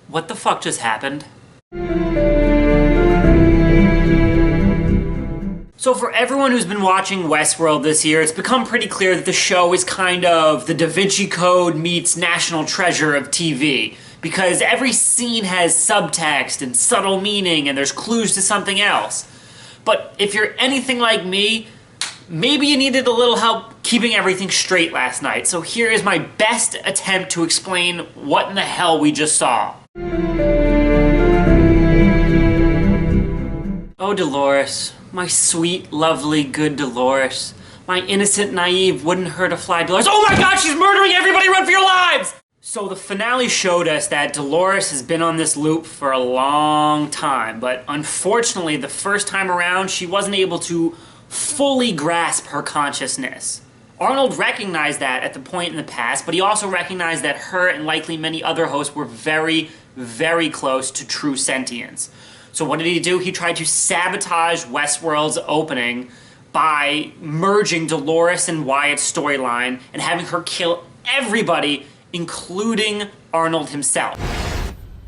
What the fuck just happened? So for everyone who's been watching Westworld this year, it's become pretty clear that the show is kind of the Da Vinci Code meets National Treasure of TV. Because every scene has subtext and subtle meaning and there's clues to something else. But if you're anything like me, maybe you needed a little help keeping everything straight last night. So here is my best attempt to explain what in the hell we just saw. Oh, Dolores. My sweet, lovely, good Dolores. My innocent, naive, wouldn't hurt a fly Dolores. Oh my god, she's murdering everybody! Run for your lives! So the finale showed us that Dolores has been on this loop for a long time, but unfortunately the first time around she wasn't able to fully grasp her consciousness. Arnold recognized that at the point in the past, but he also recognized that her and likely many other hosts were very, very close to true sentience. So what did he do? He tried to sabotage Westworld's opening by merging Dolores and Wyatt's storyline and having her kill everybody, including Arnold himself.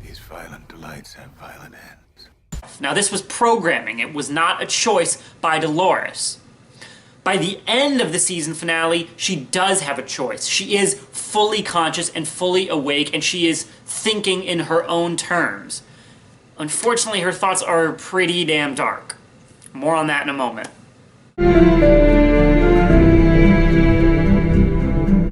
These violent delights have violent ends. Now this was programming, it was not a choice by Dolores. By the end of the season finale, she does have a choice. She is fully conscious and fully awake, and she is thinking in her own terms. Unfortunately, her thoughts are pretty damn dark. More on that in a moment.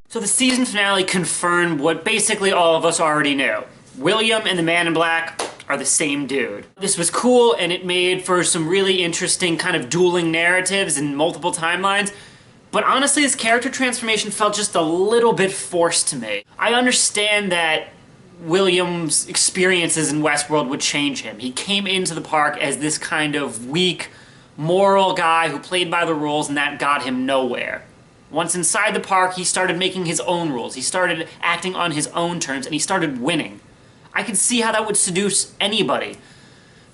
So the season finale confirmed what basically all of us already knew. William and the Man in Black are the same dude. This was cool, and it made for some really interesting kind of dueling narratives and multiple timelines, but honestly this character transformation felt just a little bit forced to me. I understand that William's experiences in Westworld would change him. He came into the park as this kind of weak, moral guy who played by the rules, and that got him nowhere. Once inside the park, he started making his own rules. He started acting on his own terms, and he started winning. I could see how that would seduce anybody.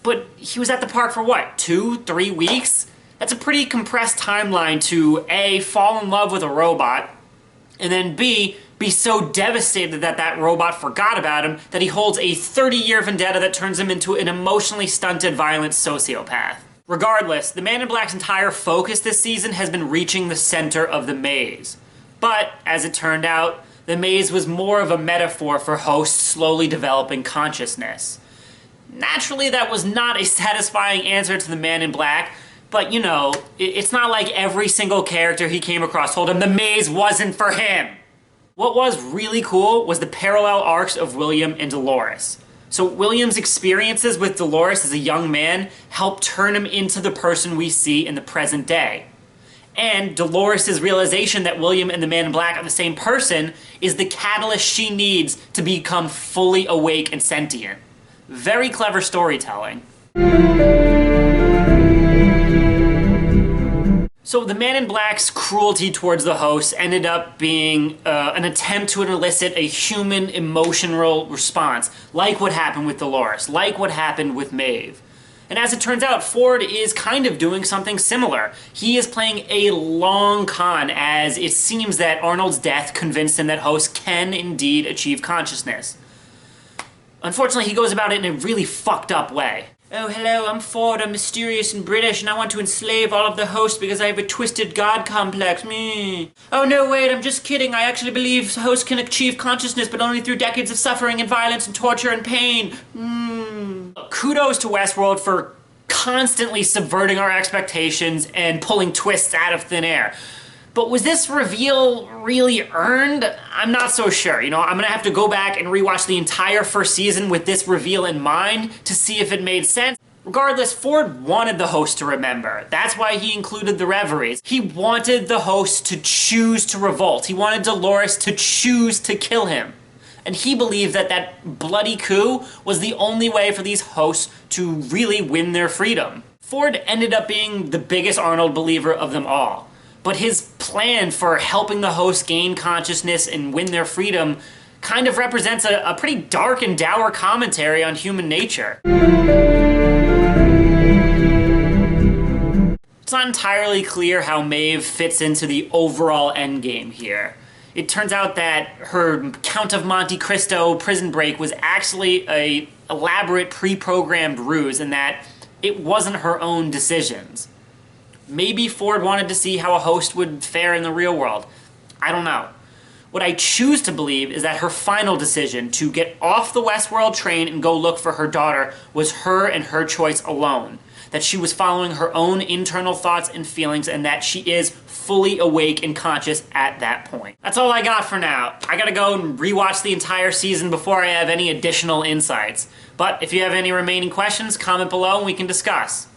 But he was at the park for what, 2-3 weeks? That's a pretty compressed timeline to A, fall in love with a robot, and then B, be so devastated that that robot forgot about him that he holds a 30-year vendetta that turns him into an emotionally stunted, violent sociopath. Regardless, the Man in Black's entire focus this season has been reaching the center of the maze. But, as it turned out, the maze was more of a metaphor for hosts slowly developing consciousness. Naturally, that was not a satisfying answer to the Man in Black, but you know, it's not like every single character he came across told him the maze wasn't for him. What was really cool was the parallel arcs of William and Dolores. So William's experiences with Dolores as a young man helped turn him into the person we see in the present day. And Dolores' realization that William and the Man in Black are the same person is the catalyst she needs to become fully awake and sentient. Very clever storytelling. So the Man in Black's cruelty towards the hosts ended up being an attempt to elicit a human emotional response, like what happened with Dolores, like what happened with Maeve. And as it turns out, Ford is kind of doing something similar. He is playing a long con, as it seems that Arnold's death convinced him that hosts can indeed achieve consciousness. Unfortunately, he goes about it in a really fucked up way. Oh, hello, I'm Ford, I'm mysterious and British, and I want to enslave all of the hosts because I have a twisted god complex. Me. Oh, no, wait, I'm just kidding. I actually believe hosts can achieve consciousness, but only through decades of suffering and violence and torture and pain. Kudos to Westworld for constantly subverting our expectations and pulling twists out of thin air. But was this reveal really earned? I'm not so sure. You know, I'm gonna have to go back and rewatch the entire first season with this reveal in mind to see if it made sense. Regardless, Ford wanted the host to remember. That's why he included the reveries. He wanted the host to choose to revolt. He wanted Dolores to choose to kill him. And he believed that that bloody coup was the only way for these hosts to really win their freedom. Ford ended up being the biggest Arnold believer of them all. But his plan for helping the hosts gain consciousness and win their freedom kind of represents a pretty dark and dour commentary on human nature. It's not entirely clear how Maeve fits into the overall endgame here. It turns out that her Count of Monte Cristo prison break was actually a elaborate pre-programmed ruse, and that it wasn't her own decisions. Maybe Ford wanted to see how a host would fare in the real world. I don't know. What I choose to believe is that her final decision to get off the Westworld train and go look for her daughter was her and her choice alone. That she was following her own internal thoughts and feelings, and that she is fully awake and conscious at that point. That's all I got for now. I gotta go and rewatch the entire season before I have any additional insights. But if you have any remaining questions, comment below and we can discuss.